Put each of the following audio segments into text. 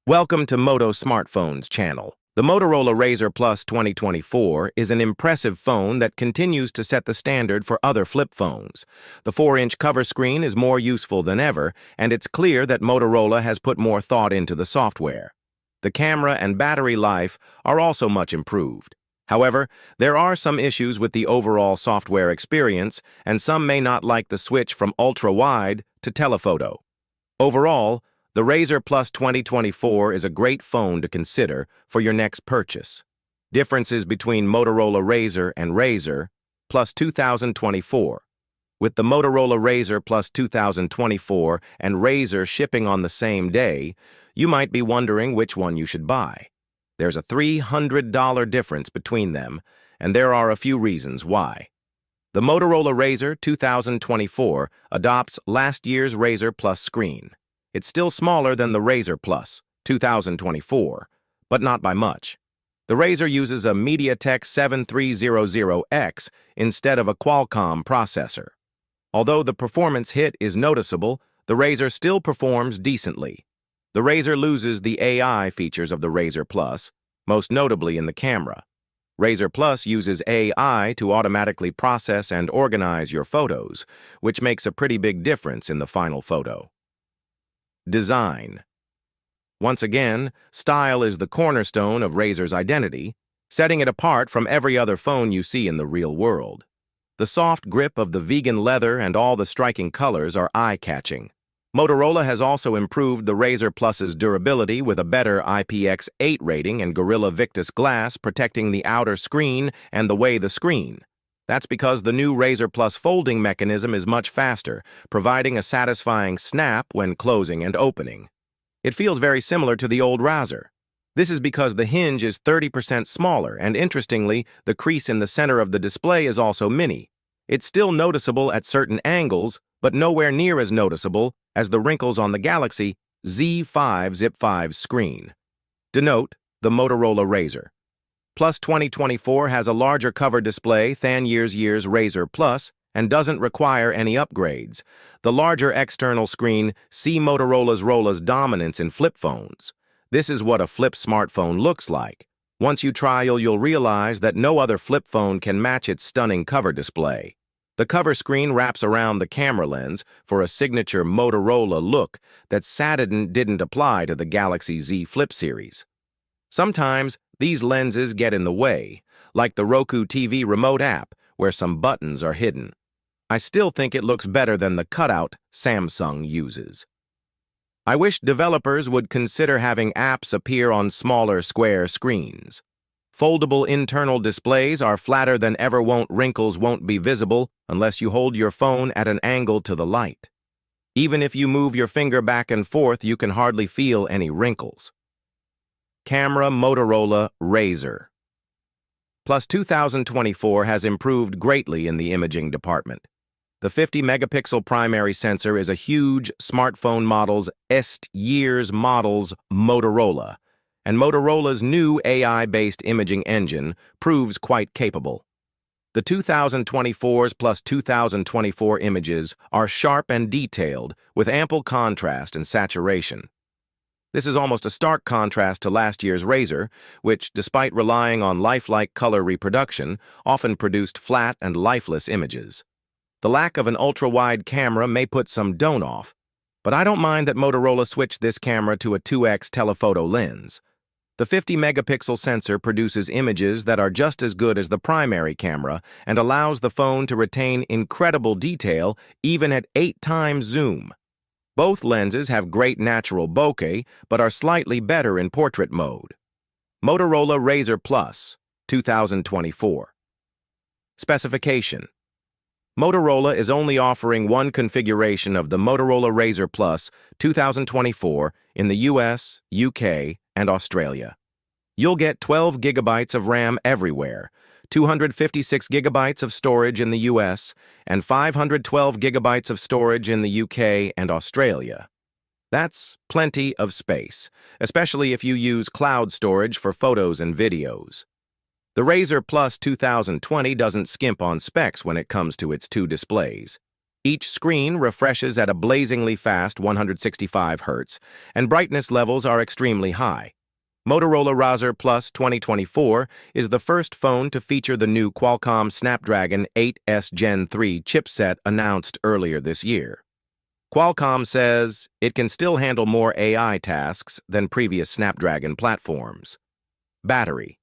Welcome to Moto Smartphones channel. The Motorola Razr Plus 2024 is an impressive phone that continues to set the standard for other flip phones. The 4-inch cover screen is more useful than ever, and it's clear that Motorola has put more thought into the software. The camera and battery life are also much improved. However, there are some issues with the overall software experience, and some may not like the switch from ultra-wide to telephoto. Overall, the Razr Plus 2024 is a great phone to consider for your next purchase. Differences between Motorola Razr and Razr Plus 2024. With the Motorola Razr Plus 2024 and Razr shipping on the same day, you might be wondering which one you should buy. There's a $300 difference between them, and there are a few reasons why. The Motorola Razr 2024 adopts last year's Razr Plus screen. It's still smaller than the Razr Plus 2024, but not by much. The Razr uses a MediaTek 7300X instead of a Qualcomm processor. Although the performance hit is noticeable, the Razr still performs decently. The Razr loses the AI features of the Razr Plus, most notably in the camera. Razr Plus uses AI to automatically process and organize your photos, which makes a pretty big difference in the final photo. Design. Once again, style is the cornerstone of Razr's identity, setting it apart from every other phone you see in the real world. The soft grip of the vegan leather and all the striking colors are eye-catching. Motorola has also improved the Razr Plus's durability with a better IPX8 rating and Gorilla Victus glass protecting the outer screen and the way the screen. That's because the new Razr Plus folding mechanism is much faster, providing a satisfying snap when closing and opening. It feels very similar to the old Razr. This is because the hinge is 30% smaller, and interestingly, the crease in the center of the display is also mini. It's still noticeable at certain angles, but nowhere near as noticeable as the wrinkles on the Galaxy Z5 Zip 5 screen. Denote the Motorola Razr Plus 2024 has a larger cover display than year's Razr Plus and doesn't require any upgrades. The larger external screen see Motorola's dominance in flip phones. This is what a flip smartphone looks like. Once you try it, you'll realize that no other flip phone can match its stunning cover display. The cover screen wraps around the camera lens for a signature Motorola look that sadly didn't apply to the Galaxy Z Flip series. Sometimes, these lenses get in the way, like the Roku TV remote app, where some buttons are hidden. I still think it looks better than the cutout Samsung uses. I wish developers would consider having apps appear on smaller square screens. Foldable internal displays are flatter than ever. Wrinkles won't be visible unless you hold your phone at an angle to the light. Even if you move your finger back and forth, you can hardly feel any wrinkles. Camera Motorola Razr Plus 2024 has improved greatly in the imaging department. The 50-megapixel primary sensor is a huge smartphone model's year's models Motorola, and Motorola's new AI-based imaging engine proves quite capable. The 2024's plus 2024 images are sharp and detailed, with ample contrast and saturation. This is almost a stark contrast to last year's Razr, which, despite relying on lifelike color reproduction, often produced flat and lifeless images. The lack of an ultra-wide camera may put some tone off, but I don't mind that Motorola switched this camera to a 2x telephoto lens. The 50-megapixel sensor produces images that are just as good as the primary camera and allows the phone to retain incredible detail even at 8 times zoom. Both lenses have great natural bokeh, but are slightly better in portrait mode. Motorola Razr Plus 2024. Specification. Motorola is only offering one configuration of the Motorola Razr Plus 2024 in the US, UK, and Australia. You'll get 12 gigabytes of RAM everywhere, 256 gigabytes of storage in the US, and 512 gigabytes of storage in the UK and Australia. That's plenty of space, especially if you use cloud storage for photos and videos. The Razr Plus 2020 doesn't skimp on specs when it comes to its two displays. Each screen refreshes at a blazingly fast 165 Hz, and brightness levels are extremely high. Motorola Razr Plus 2024 is the first phone to feature the new Qualcomm Snapdragon 8S Gen 3 chipset announced earlier this year. Qualcomm says it can still handle more AI tasks than previous Snapdragon platforms. Battery.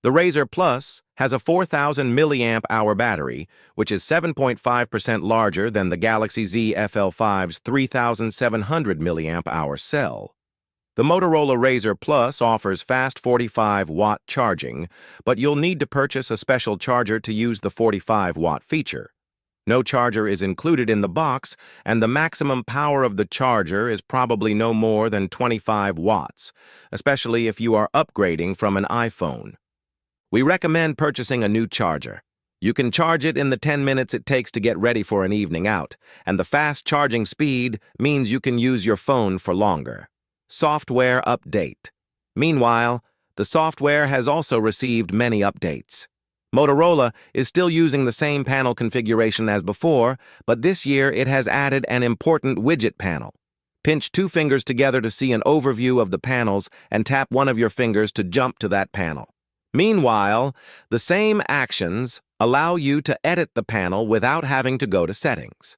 The Razr Plus has a 4,000 mAh battery, which is 7.5% larger than the Galaxy Z FL5's 3,700 mAh cell. The Motorola Razr Plus offers fast 45-watt charging, but you'll need to purchase a special charger to use the 45-watt feature. No charger is included in the box, and the maximum power of the charger is probably no more than 25 watts, especially if you are upgrading from an iPhone. We recommend purchasing a new charger. You can charge it in the 10 minutes it takes to get ready for an evening out, and the fast charging speed means you can use your phone for longer. Software update. Meanwhile, the software has also received many updates. Motorola is still using the same panel configuration as before, but this year it has added an important widget panel. Pinch two fingers together to see an overview of the panels and tap one of your fingers to jump to that panel. Meanwhile, the same actions allow you to edit the panel without having to go to settings.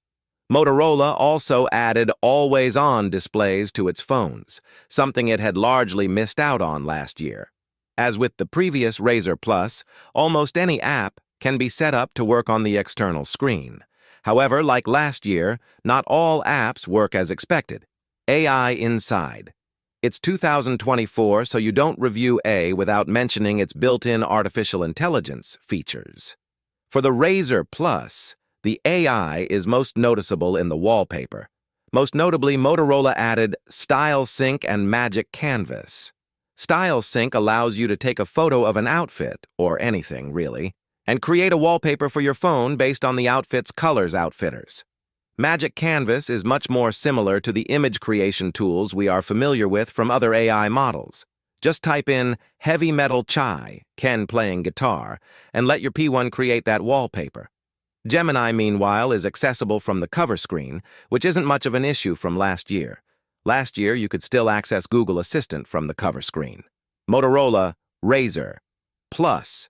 Motorola also added always-on displays to its phones, something it had largely missed out on last year. As with the previous Razr Plus, almost any app can be set up to work on the external screen. However, like last year, not all apps work as expected. AI inside. It's 2024, so you don't review A without mentioning its built-in artificial intelligence features. For the Razr Plus, the AI is most noticeable in the wallpaper. Most notably, Motorola added Style Sync and Magic Canvas. Style Sync allows you to take a photo of an outfit, or anything really, and create a wallpaper for your phone based on the outfit's colors outfitters. Magic Canvas is much more similar to the image creation tools we are familiar with from other AI models. Just type in Heavy Metal Chai, Ken playing guitar, and let your P1 create that wallpaper. Gemini, meanwhile, is accessible from the cover screen, which isn't much of an issue from last year. Last year, you could still access Google Assistant from the cover screen. Motorola Razr Plus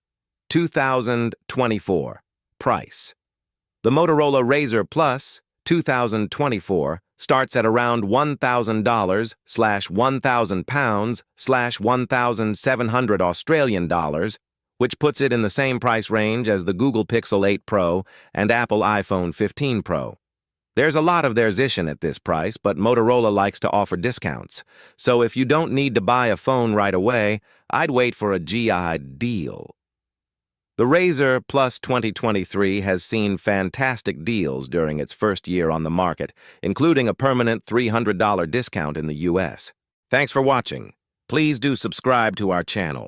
2024 Price. The Motorola Razr Plus 2024 starts at around $1,000/£1,000/1,700 Australian dollars, which puts it in the same price range as the Google Pixel 8 Pro and Apple iPhone 15 Pro. There's a lot of there's at this price, but Motorola likes to offer discounts. So if you don't need to buy a phone right away, I'd wait for a GI deal. The Razr Plus 2023 has seen fantastic deals during its first year on the market, including a permanent $300 discount in the US. Thanks for watching. Please do subscribe to our channel.